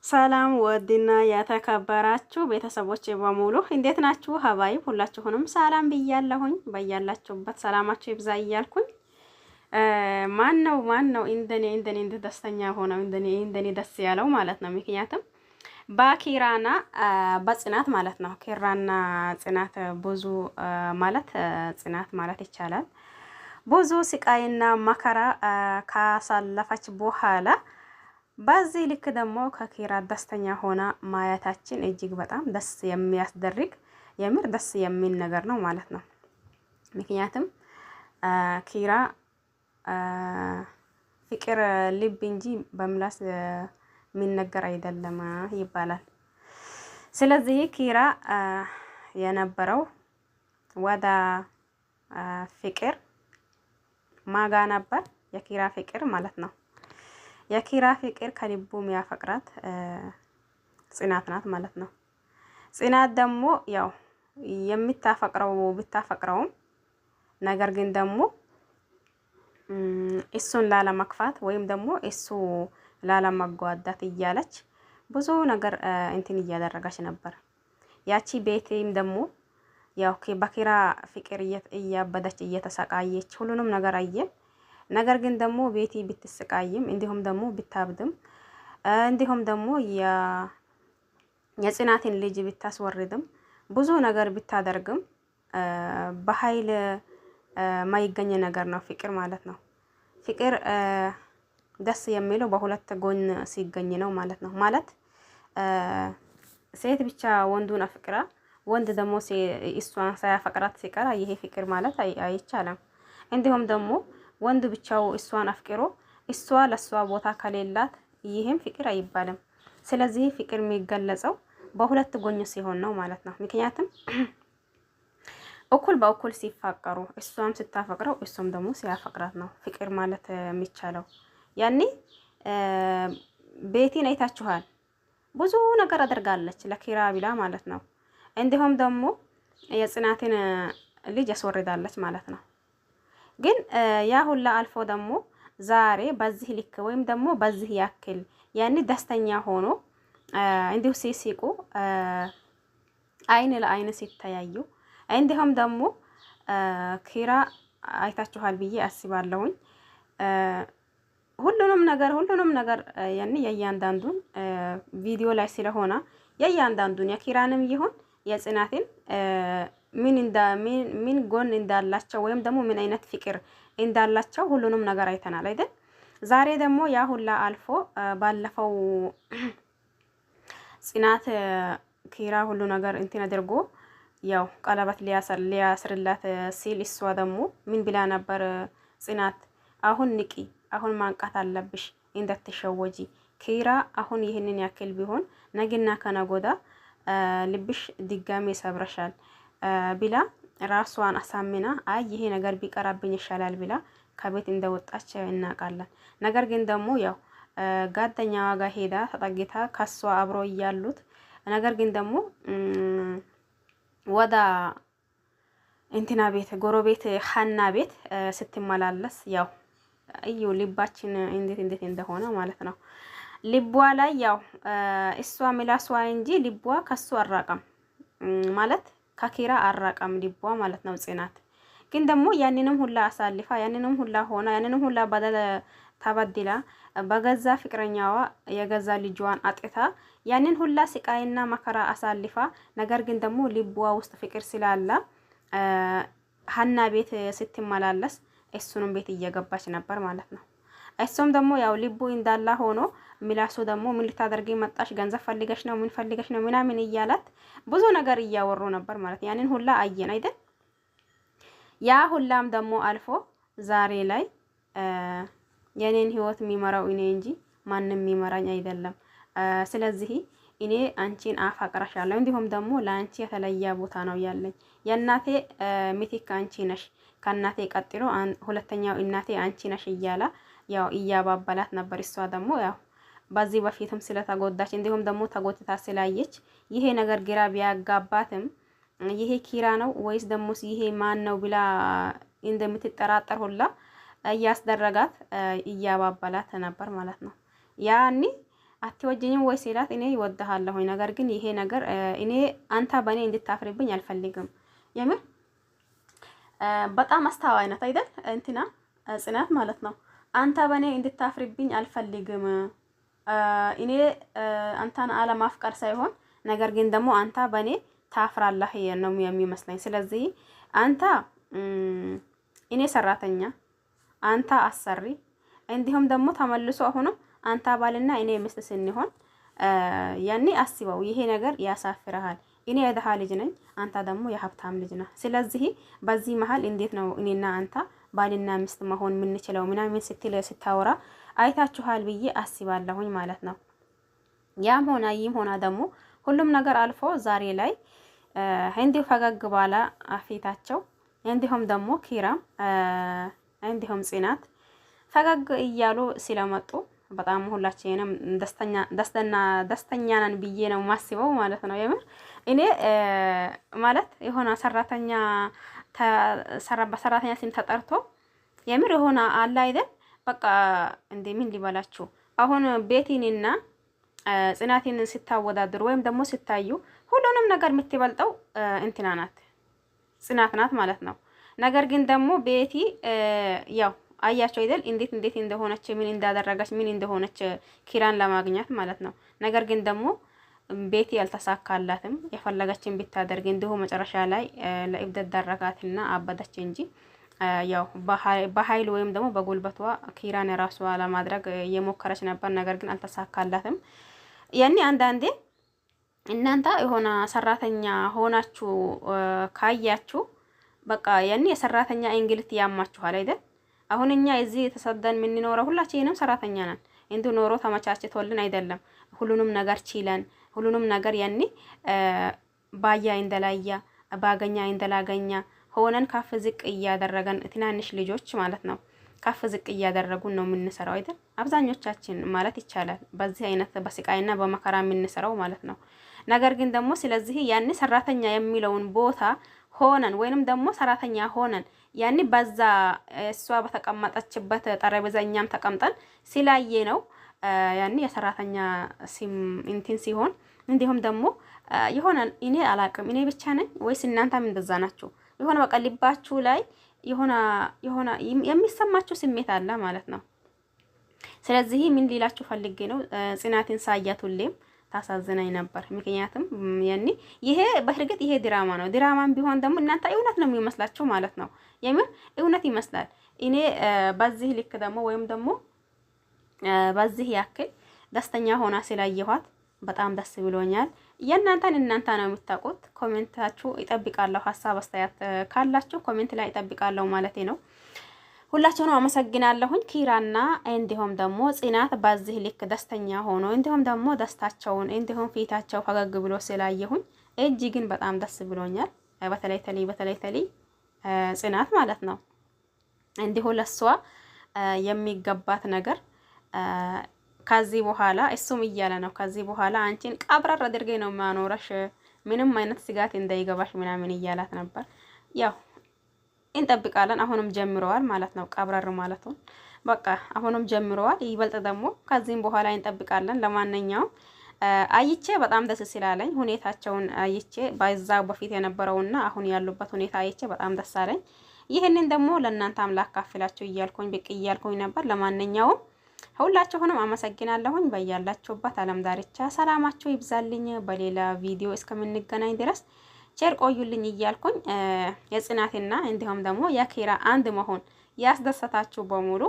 ሰላም ወድና የተከበራችሁ ቤተሰቦች በሙሉ እንዴት ናችሁ? ሀባይ ሁላችሁንም ሰላም ብያለሁኝ። በያላችሁበት ሰላማችሁ ይብዛ እያልኩኝ ማን ነው እንደኔ ደስተኛ ሆነው እንደኔ ደስ ያለው ማለት ነው። ምክንያቱም በኪራና በጽናት ማለት ነው። ኪራና ጽናት ብዙ ማለት ጽናት ማለት ይቻላል ብዙ ስቃይና መከራ ካሳለፈች በኋላ በዚህ ልክ ደግሞ ከኪራ ደስተኛ ሆና ማየታችን እጅግ በጣም ደስ የሚያስደርግ የምር ደስ የሚል ነገር ነው ማለት ነው። ምክንያቱም ኪራ ፍቅር ልብ እንጂ በምላስ የሚነገር አይደለም ይባላል። ስለዚህ ኪራ የነበረው ወደ ፍቅር ማጋ ነበር የኪራ ፍቅር ማለት ነው። የኪራ ፍቅር ከልቡ የሚያፈቅራት ጽናት ናት ማለት ነው። ጽናት ደግሞ ያው የምታፈቅረው ብታፈቅረውም ነገር ግን ደግሞ እሱን ላለመክፋት ወይም ደግሞ እሱ ላለማጓዳት እያለች ብዙ ነገር እንትን እያደረገች ነበር። ያቺ ቤቴም ደግሞ ያው በኪራ ፍቅር እያበደች እየተሰቃየች ሁሉንም ነገር አየን። ነገር ግን ደግሞ ቤቲ ብትስቃይም እንዲሁም ደግሞ ብታብድም እንዲሁም ደግሞ የጽናትን ልጅ ብታስወርድም ብዙ ነገር ብታደርግም በኃይል ማይገኝ ነገር ነው ፍቅር ማለት ነው። ፍቅር ደስ የሚለው በሁለት ጎን ሲገኝ ነው ማለት ነው። ማለት ሴት ብቻ ወንዱን አፍቅራ ወንድ ደግሞ እሷን ሳያፈቅራት ሲቀራ ይሄ ፍቅር ማለት አይቻልም። እንዲሁም ደግሞ ወንድ ብቻው እሷን አፍቅሮ እሷ ለሷ ቦታ ከሌላት ይሄም ፍቅር አይባልም። ስለዚህ ፍቅር የሚገለጸው በሁለት ጎን ሲሆን ነው ማለት ነው። ምክንያቱም እኩል በእኩል ሲፋቀሩ እሷም ስታፈቅረው እሱም ደግሞ ሲያፈቅራት ነው ፍቅር ማለት የሚቻለው። ያኔ ቤቲን አይታችኋል። ብዙ ነገር አድርጋለች ለኪራ ብላ ማለት ነው። እንዲሁም ደግሞ የጽናትን ልጅ ያስወርዳለች ማለት ነው። ግን ያ ሁላ አልፎ ደግሞ ዛሬ በዚህ ልክ ወይም ደግሞ በዚህ ያክል ያኔ ደስተኛ ሆኖ እንዲሁ ሲሲቁ አይን ለአይን ሲተያዩ እንዲሁም ደግሞ ኪራ አይታችኋል ብዬ አስባለሁኝ። ሁሉንም ነገር ያኔ የእያንዳንዱን ቪዲዮ ላይ ስለሆነ የእያንዳንዱን የኪራንም ይሁን የጽናትን ምን ጎን እንዳላቸው ወይም ደግሞ ምን አይነት ፍቅር እንዳላቸው ሁሉንም ነገር አይተናል አይደል? ዛሬ ደግሞ ያ ሁላ አልፎ ባለፈው ጽናት ኪራ ሁሉ ነገር እንትን አድርጎ ያው ቀለበት ሊያስርላት ሲል እሷ ደግሞ ምን ብላ ነበር? ጽናት አሁን ንቂ፣ አሁን ማንቃት አለብሽ እንዳትሸወጂ። ኪራ አሁን ይህንን ያክል ቢሆን ነግና ከነጎዳ ልብሽ ድጋሜ ሰብረሻል ብላ ራሷን አሳምና አይ ይሄ ነገር ቢቀራብኝ ይሻላል ብላ ከቤት እንደወጣች እናውቃለን። ነገር ግን ደግሞ ያው ጓደኛዋ ጋር ሄዳ ተጠግታ ከሷ አብሮ እያሉት ነገር ግን ደግሞ ወዳ እንትና ቤት ጎረቤት ሀና ቤት ስትመላለስ ያው እዩ ልባችን እንዴት እንደሆነ ማለት ነው። ልቧ ላይ ያው እሷ ምላሷ እንጂ ልቧ ከሱ አራቀም ማለት ከኪራ አራቀም ልቧ ማለት ነው። ጽናት ግን ደግሞ ያንንም ሁላ አሳልፋ ያንንም ሁላ ሆና ያንንም ሁላ በደለ ተበድላ በገዛ ፍቅረኛዋ የገዛ ልጇን አጥታ ያንን ሁላ ስቃይና መከራ አሳልፋ ነገር ግን ደግሞ ልቧ ውስጥ ፍቅር ስላለ ሀና ቤት ስትመላለስ እሱንም ቤት እየገባች ነበር ማለት ነው። እሱም ደግሞ ያው ልቡ እንዳላ ሆኖ ሚላሱ ደግሞ ምን ልታደርጊ መጣሽ? ገንዘብ ፈልገሽ ነው? ምን ፈልገሽ ነው? ምናምን እያላት ብዙ ነገር እያወሩ ነበር ማለት ያንን ሁላ አየን አይደል? ያ ሁላም ደግሞ አልፎ ዛሬ ላይ የኔን ህይወት የሚመራው እኔ እንጂ ማንም የሚመራኝ አይደለም። ስለዚህ እኔ አንቺን አፈቅራሻለሁ እንዲሁም ደግሞ ለአንቺ የተለየ ቦታ ነው ያለኝ። የእናቴ ምትክ አንቺ ነሽ፣ ከእናቴ ቀጥሎ ሁለተኛው እናቴ አንቺ ነሽ እያላ ያው እያባባላት ነበር። እሷ ደግሞ ያው በዚህ በፊትም ስለተጎዳች እንዲሁም ደግሞ ተጎትታ ስላየች ይሄ ነገር ግራ ቢያጋባትም ይሄ ኪራ ነው ወይስ ደግሞ ይሄ ማን ነው ብላ እንደምትጠራጠር ሁላ እያስደረጋት እያባባላት ነበር ማለት ነው። ያኒ አትወጂኝም ወይ ሲላት እኔ ይወድሃለሁኝ፣ ነገር ግን ይሄ ነገር እኔ አንተ በእኔ እንድታፍርብኝ አልፈልግም። የምር በጣም አስተዋይ ናት አይደል? እንትና ጽናት ማለት ነው። አንተ በእኔ እንድታፍርብኝ አልፈልግም። እኔ አንተን አለማፍቀር ሳይሆን ነገር ግን ደግሞ አንተ በእኔ ታፍራለህ ነው የሚመስለኝ። ስለዚህ አንተ እኔ ሰራተኛ፣ አንተ አሰሪ፣ እንዲሁም ደግሞ ተመልሶ አሁንም አንተ ባልና እኔ ሚስት ስንሆን ያኔ አስበው፣ ይሄ ነገር ያሳፍርሃል። እኔ የድሃ ልጅ ነኝ፣ አንተ ደግሞ የሀብታም ልጅ ነህ። ስለዚህ በዚህ መሀል እንዴት ነው እኔና አንተ ባልና ሚስት መሆን የምንችለው ምናምን ስትል ስታወራ አይታችኋል ብዬ አስባለሁኝ ማለት ነው። ያም ሆና ይህም ሆና ደግሞ ሁሉም ነገር አልፎ ዛሬ ላይ እንዲሁ ፈገግ ባለ ፊታቸው እንዲሁም ደግሞ ኪራም እንዲሁም ጽናት ፈገግ እያሉ ስለመጡ በጣም ሁላችንም ደስተኛ ነን ብዬ ነው ማስበው ማለት ነው። የምር እኔ ማለት የሆነ በሰራተኛ ስም ተጠርቶ የምር የሆነ አለ አይደል? በቃ እንደ ምን ሊበላችሁ አሁን ቤቲንና ጽናትን ስታወዳድሩ ወይም ደግሞ ስታዩ ሁሉንም ነገር የምትበልጠው እንትና ናት፣ ጽናት ናት ማለት ነው። ነገር ግን ደግሞ ቤቲ ያው አያቸው አይደል እንዴት እንደሆነች ምን እንዳደረገች ምን እንደሆነች ኪራን ለማግኘት ማለት ነው። ነገር ግን ደግሞ ቤቲ ያልተሳካላትም የፈለገችን ብታደርግ እንዲሁ መጨረሻ ላይ ለእብደት ዳረጋትና አበደች እንጂ ያው በኃይል ወይም ደግሞ በጉልበቷ ኪራን የራሷ ለማድረግ እየሞከረች ነበር። ነገር ግን አልተሳካላትም። ያኔ አንዳንዴ እናንተ የሆነ ሰራተኛ ሆናችሁ ካያችሁ በቃ ያኔ የሰራተኛ እንግልት ያማችኋል አይደል? አሁን እኛ እዚህ የተሰደን የምንኖረው ሁላችንም ሰራተኛ ነን። እንዲሁ ኖሮ ተመቻችቶልን አይደለም። ሁሉንም ነገር ችለን ሁሉንም ነገር ያኔ ባያ እንደላያ ባገኛ እንደላገኛ ሆነን ከፍ ዝቅ እያደረገን ትናንሽ ልጆች ማለት ነው ከፍ ዝቅ እያደረጉን ነው የምንሰራው አይደል? አብዛኞቻችን ማለት ይቻላል በዚህ አይነት በስቃይና በመከራ የምንሰራው ማለት ነው። ነገር ግን ደግሞ ስለዚህ ያኔ ሰራተኛ የሚለውን ቦታ ሆነን ወይንም ደግሞ ሰራተኛ ሆነን ያኔ በዛ እሷ በተቀመጠችበት ጠረጴዛ እኛም ተቀምጠን ሲላየ ነው ያኔ የሰራተኛ ሲም እንትን ሲሆን እንዲሁም ደግሞ የሆነ እኔ አላቅም እኔ ብቻ ነኝ ወይስ እናንተም እንደዛ ናችሁ? የሆነ በቃ ልባችሁ ላይ የሆነ የሚሰማችሁ ስሜት አለ ማለት ነው። ስለዚህ ምን ሊላችሁ ፈልጌ ነው ጽናትን ሳያት ሁሌም ታሳዝናኝ ነበር። ምክንያቱም ያኔ ይሄ በእርግጥ ይሄ ድራማ ነው። ድራማም ቢሆን ደግሞ እናንተ እውነት ነው የሚመስላችሁ ማለት ነው። የምር እውነት ይመስላል። እኔ በዚህ ልክ ደግሞ ወይም ደግሞ በዚህ ያክል ደስተኛ ሆና ስላየኋት በጣም ደስ ብሎኛል። እናንተ ነው የምታውቁት። ኮሜንታችሁ ይጠብቃለሁ። ሀሳብ አስተያየት ካላችሁ ኮሜንት ላይ ይጠብቃለሁ ማለት ነው። ሁላችሁንም አመሰግናለሁኝ። ኪራና እንዲሁም ደግሞ ጽናት በዚህ ልክ ደስተኛ ሆኖ እንዲሁም ደግሞ ደስታቸውን እንዲሁም ፊታቸው ፈገግ ብሎ ስላየሁኝ እጅግን በጣም ደስ ብሎኛል። በተለይ ጽናት ማለት ነው እንዲሁ ለሷ የሚገባት ነገር ከዚህ በኋላ እሱም እያለ ነው ከዚህ በኋላ አንቺን ቀብረር አድርጌ ነው ማኖረሽ ምንም አይነት ስጋት እንዳይገባሽ ምናምን እያላት ነበር። ያው እንጠብቃለን። አሁንም ጀምረዋል ማለት ነው ቀብረር ማለቱን በቃ አሁንም ጀምረዋል። ይበልጥ ደግሞ ከዚህም በኋላ እንጠብቃለን። ለማንኛውም አይቼ በጣም ደስ ስላለኝ ሁኔታቸውን አይቼ ባይዛው በፊት የነበረውና አሁን ያሉበት ሁኔታ አይቼ በጣም ደስ አለኝ። ይሄንን ደግሞ ለእናንተ አምላክ ካፍላችሁ እያልኩኝ ብቅ እያልኩኝ ነበር። ለማንኛውም ሁላችሁንም አመሰግናለሁኝ። በያላችሁበት ዓለም ዳርቻ ሰላማችሁ ይብዛልኝ። በሌላ ቪዲዮ እስከምንገናኝ ድረስ ቸር ቆዩልኝ እያልኩኝ የጽናትና እንዲሁም ደግሞ የኪራ አንድ መሆን ያስደሰታችሁ በሙሉ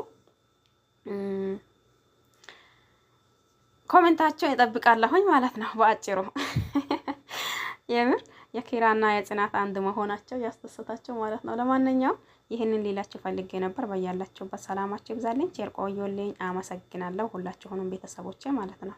ኮሜንታችሁን እጠብቃለሁኝ ማለት ነው። በአጭሩ የምር የኪራና የጽናት አንድ መሆናቸው ያስደሰታችሁ ማለት ነው። ለማንኛውም ይህንን ሌላችሁ ፈልጌ ነበር። በያላችሁበት ሰላማችሁ ይብዛልኝ። ቸር ቆዩልኝ። አመሰግናለሁ ሁላችሁንም ቤተሰቦቼ ማለት ነው።